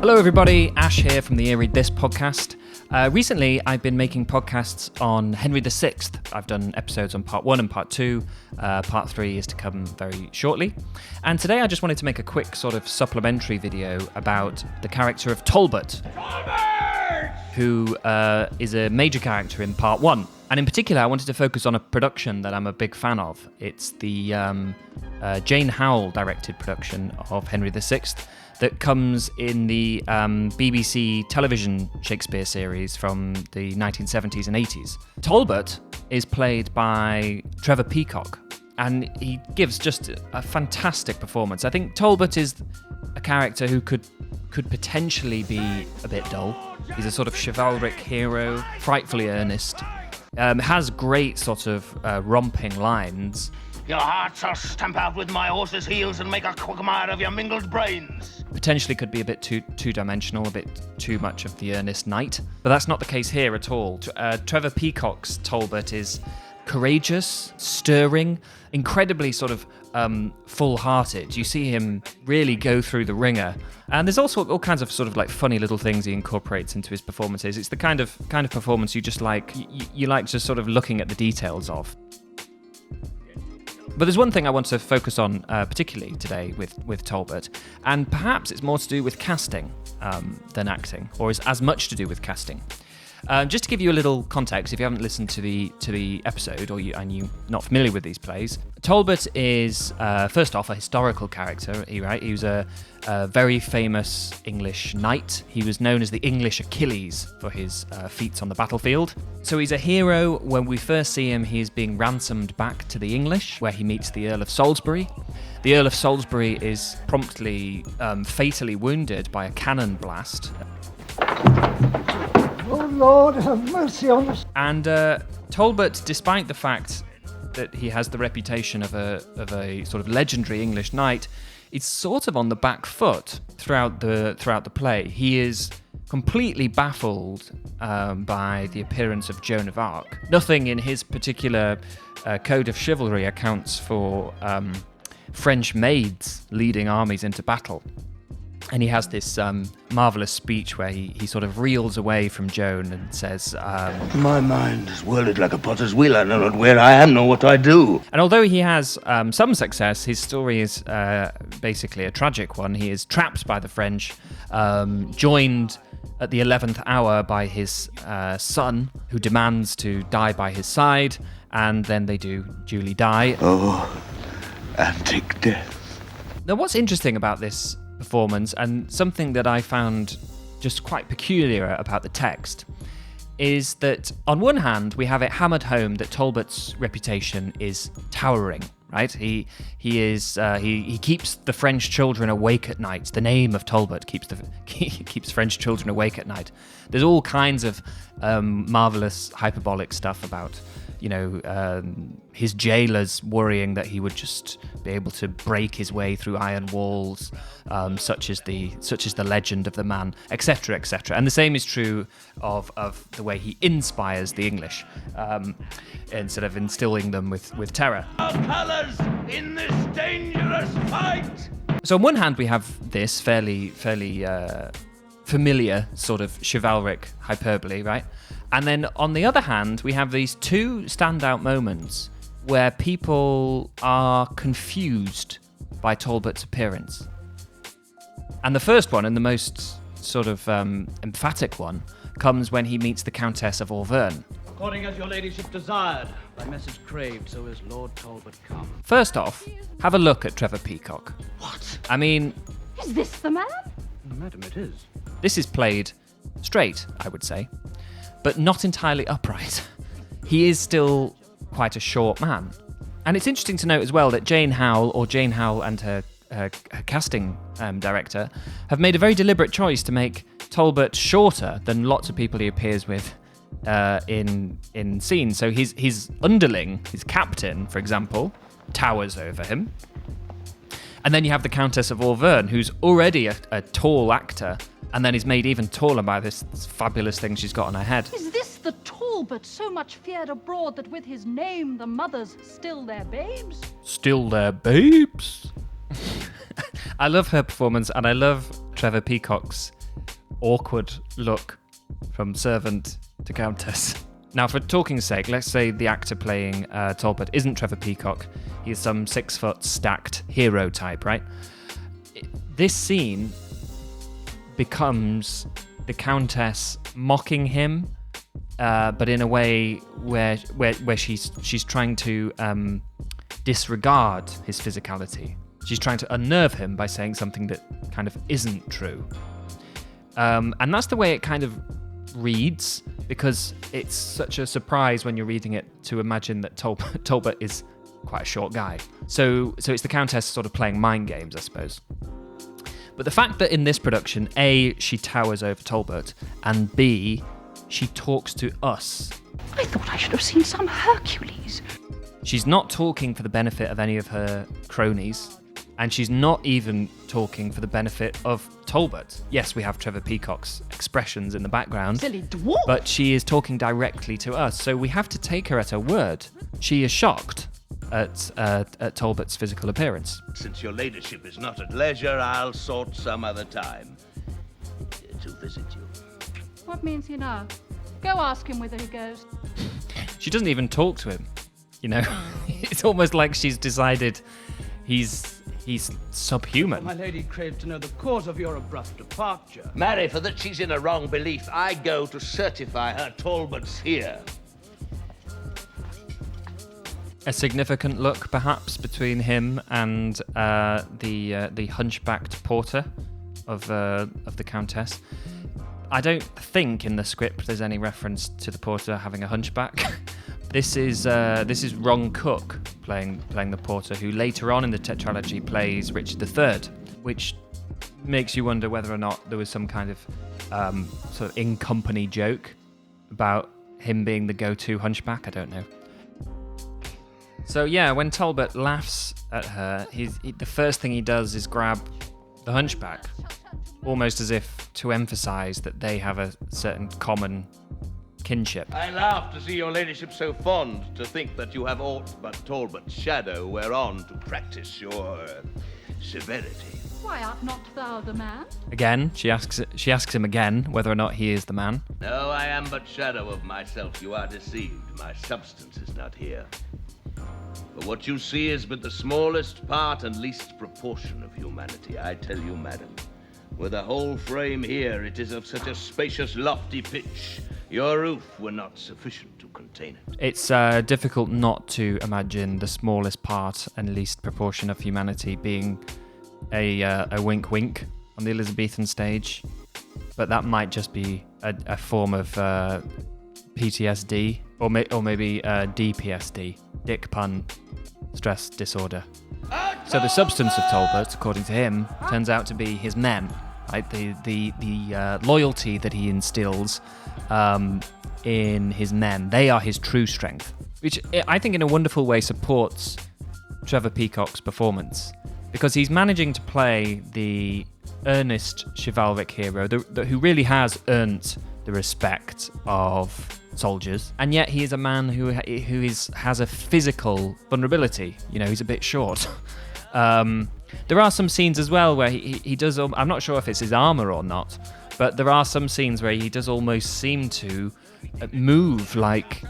Hello everybody, Ash here from the Ear Read This podcast. Recently I've been making podcasts on Henry VI. I've done episodes on part 1 and part 2. Part 3 is to come very shortly. And today I just wanted to make a quick sort of supplementary video about the character of Talbot, who is a major character in part 1. And in particular, I wanted to focus on a production that I'm a big fan of. It's the Jane Howell directed production of Henry VI that comes in the BBC television Shakespeare series from the 1970s and 80s. Talbot is played by Trevor Peacock, and he gives just a fantastic performance. I think Talbot is a character who could potentially be a bit dull. He's a sort of chivalric hero, frightfully earnest, has great sort of romping lines. Your hearts I'll stamp out with my horse's heels and make a quagmire of your mingled brains. Potentially could be a bit two-dimensional, a bit too much of the earnest knight. But that's not the case here at all. Trevor Peacock's Talbot is courageous, stirring, incredibly sort of full-hearted. You see him really go through the ringer. And there's also all kinds of sort of like funny little things he incorporates into his performances. It's the kind of performance you just like, you like just sort of looking at the details of. But there's one thing I want to focus on particularly today with Talbot, and perhaps it's more to do with casting than acting, or is as much to do with casting. Just to give you a little context, if you haven't listened to the episode, and you're not familiar with these plays, Talbot is first off a historical character. He was a very famous English knight. He was known as the English Achilles for his feats on the battlefield. So he's a hero. When we first see him, he is being ransomed back to the English, where he meets the Earl of Salisbury. The Earl of Salisbury is promptly fatally wounded by a cannon blast. Oh Lord, have mercy on us. And Talbot, despite the fact that he has the reputation of a sort of legendary English knight, is sort of on the back foot throughout the play. He is completely baffled by the appearance of Joan of Arc. Nothing in his particular code of chivalry accounts for French maids leading armies into battle. And he has this marvellous speech where he sort of reels away from Joan and says... My mind is whirled like a potter's wheel. I know not where I am nor what I do. And although he has some success, his story is basically a tragic one. He is trapped by the French, joined at the 11th hour by his son, who demands to die by his side, and then they do duly die. Oh, antic death. Now, what's interesting about this performance, and something that I found just quite peculiar about the text, is that on one hand we have it hammered home that Talbot's reputation is towering, right? He keeps the French children awake at night. The name of Talbot keeps French children awake at night. There's all kinds of marvelous hyperbolic stuff about, his jailers worrying that he would just be able to break his way through iron walls, such as the legend of the man, etc., etc. And the same is true of the way he inspires the English, instead of instilling them with terror. Our colours in this dangerous fight. So on one hand, we have this fairly familiar sort of chivalric hyperbole, right? And then on the other hand, we have these two standout moments where people are confused by Talbot's appearance. And the first one, and the most sort of emphatic one, comes when he meets the Countess of Auvergne. According as your ladyship desired, by message craved, so is Lord Talbot come. First off, have a look at Trevor Peacock. What? I mean... Is this the man? Madam, it is. This is played straight, I would say, but not entirely upright. He is still quite a short man. And it's interesting to note as well that Jane Howell and her casting director have made a very deliberate choice to make Talbot shorter than lots of people he appears with in scenes. So his underling, his captain, for example, towers over him. And then you have the Countess of Auvergne, who's already a tall actor, and then is made even taller by this fabulous thing she's got on her head. Is this the Talbot so much feared abroad that with his name the mothers still their babes? Still their babes? I love her performance, and I love Trevor Peacock's awkward look from servant to countess. Now, for talking's sake, let's say the actor playing Talbot isn't Trevor Peacock. He's some 6 foot stacked hero type, right? This scene becomes the countess mocking him, but in a way where she's trying to disregard his physicality. She's trying to unnerve him by saying something that kind of isn't true. And that's the way it kind of reads, because it's such a surprise when you're reading it to imagine that Talbot is quite a short guy. So it's the countess sort of playing mind games, I suppose. But the fact that in this production, A, she towers over Talbot, and B, she talks to us. I thought I should have seen some Hercules. She's not talking for the benefit of any of her cronies, and she's not even talking for the benefit of Talbot. Yes, we have Trevor Peacock's expressions in the background, Silly dwarf. but she is talking directly to us, so we have to take her at her word. She is shocked at Talbot's physical appearance. Since your ladyship is not at leisure, I'll sort some other time to visit you. What means he now? Go ask him whither he goes. She doesn't even talk to him, you know? It's almost like she's decided he's subhuman. My lady craved to know the cause of your abrupt departure. Marry, for that she's in a wrong belief, I go to certify her Talbot's here. A significant look, perhaps, between him and the hunchbacked porter of the Countess. I don't think in the script there's any reference to the porter having a hunchback. This is Ron Cook playing the porter, who later on in the tetralogy plays Richard III, which makes you wonder whether or not there was some kind of sort of in-company joke about him being the go-to hunchback. I don't know. So yeah, when Talbot laughs at her, the first thing he does is grab the hunchback, almost as if to emphasise that they have a certain common kinship. I laugh to see your ladyship so fond to think that you have aught but Talbot's shadow whereon to practice your severity. Why art not thou the man? Again, she asks him again whether or not he is the man. No, I am but shadow of myself. You are deceived. My substance is not here. But what you see is but the smallest part and least proportion of humanity, I tell you, madam. With a whole frame here, it is of such a spacious, lofty pitch, your roof were not sufficient to contain it. It's difficult not to imagine the smallest part and least proportion of humanity being a wink-wink on the Elizabethan stage, but that might just be a form of PTSD or maybe DPSD, dick pun stress disorder. So the substance of Talbot, according to him, turns out to be his men, right? The loyalty that he instills in his men. They are his true strength, which I think in a wonderful way supports Trevor Peacock's performance, because he's managing to play the earnest chivalric hero who really has earned the respect of soldiers, and yet he is a man who has a physical vulnerability. You know, he's a bit short. There are some scenes as well where he does. I'm not sure if it's his armor or not, but there are some scenes where he does almost seem to move like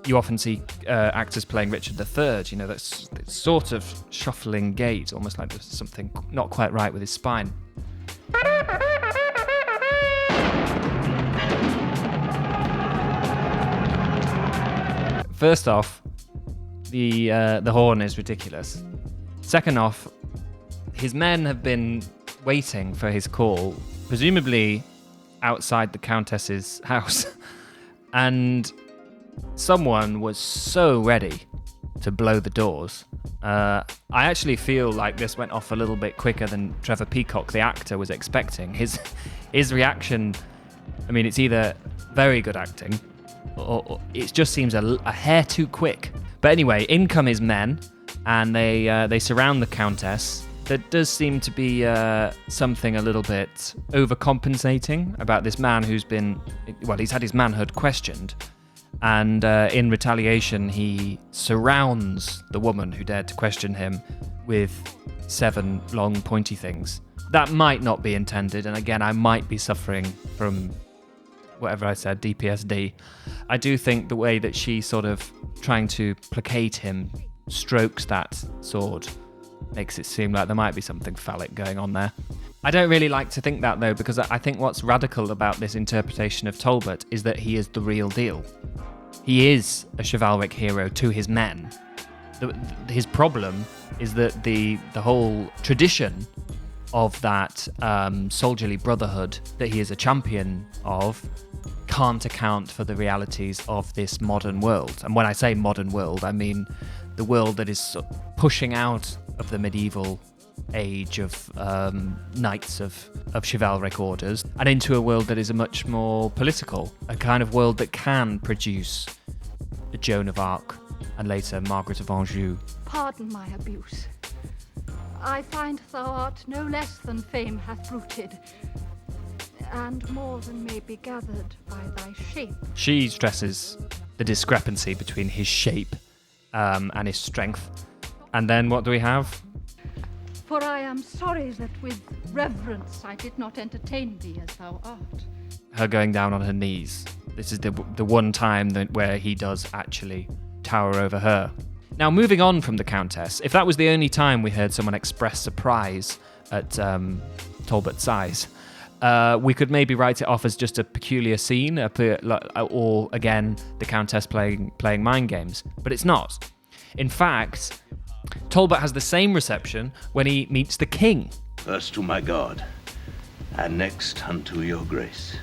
you often see actors playing Richard III. You know, that's sort of shuffling gait, almost like there's something not quite right with his spine. First off, the horn is ridiculous. Second off, his men have been waiting for his call, presumably outside the Countess's house, and someone was so ready to blow the doors. I actually feel like this went off a little bit quicker than Trevor Peacock, the actor, was expecting. His reaction, I mean, it's either very good acting, or it just seems a hair too quick. But anyway, in come his men, and they surround the Countess. There does seem to be something a little bit overcompensating about this man who's he's had his manhood questioned, and in retaliation he surrounds the woman who dared to question him with 7 long pointy things. that might not be intended, and again, I might be suffering from whatever I said, DPSD. I do think the way that she sort of trying to placate him, strokes that sword, makes it seem like there might be something phallic going on there. I don't really like to think that, though, because I think what's radical about this interpretation of Talbot is that he is the real deal. He is a chivalric hero to his men. His problem is that the whole tradition of that soldierly brotherhood that he is a champion of can't account for the realities of this modern world. And when I say modern world, I mean the world that is pushing out of the medieval age of knights of chivalric orders and into a world that is a much more political, a kind of world that can produce Joan of Arc and later Margaret of Anjou. Pardon my abuse. I find thou art no less than fame hath rooted, and more than may be gathered by thy shape. She stresses the discrepancy between his shape and his strength. And then what do we have? For I am sorry that with reverence I did not entertain thee as thou art. Her going down on her knees. This is the one time where he does actually tower over her. Now, moving on from the Countess, if that was the only time we heard someone express surprise at Talbot's size, we could maybe write it off as just a peculiar scene, or again, the Countess playing mind games. But it's not. In fact, Talbot has the same reception when he meets the king. First to my God, and next unto your grace.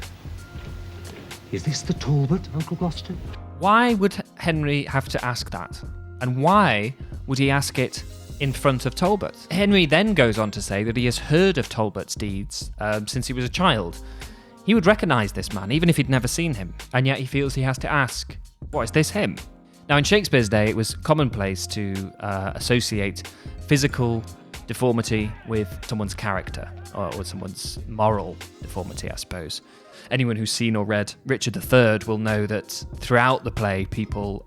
Is this the Talbot, Uncle Gloucester? Why would Henry have to ask that? And why would he ask it in front of Talbot? Henry then goes on to say that he has heard of Talbot's deeds since he was a child. He would recognise this man, even if he'd never seen him, and yet he feels he has to ask, what, is this him? Now, in Shakespeare's day, it was commonplace to associate physical deformity with someone's character, or someone's moral deformity, I suppose. Anyone who's seen or read Richard III will know that throughout the play, people,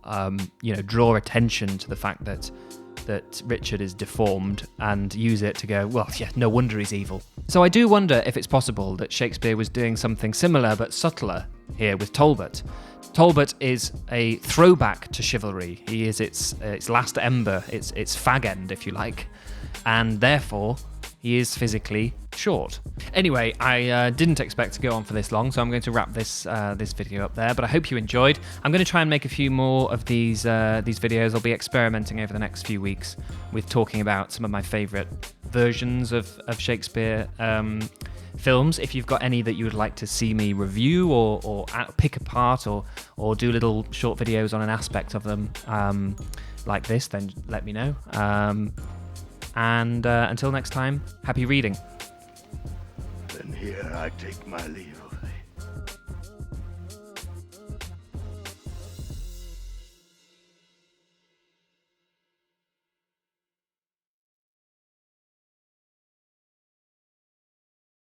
draw attention to the fact that Richard is deformed and use it to go, well, yeah, no wonder he's evil. So I do wonder if it's possible that Shakespeare was doing something similar but subtler here with Talbot. Talbot is a throwback to chivalry. He is its last ember, its fag end, if you like, and therefore he is physically short. Anyway, I didn't expect to go on for this long, so I'm going to wrap this video up there, but I hope you enjoyed. I'm going to try and make a few more of these videos. I'll be experimenting over the next few weeks with talking about some of my favourite versions of Shakespeare films. If you've got any that you would like to see me review or pick apart or do little short videos on an aspect of them like this, then let me know. And until next time, happy reading. Then here I take my leave.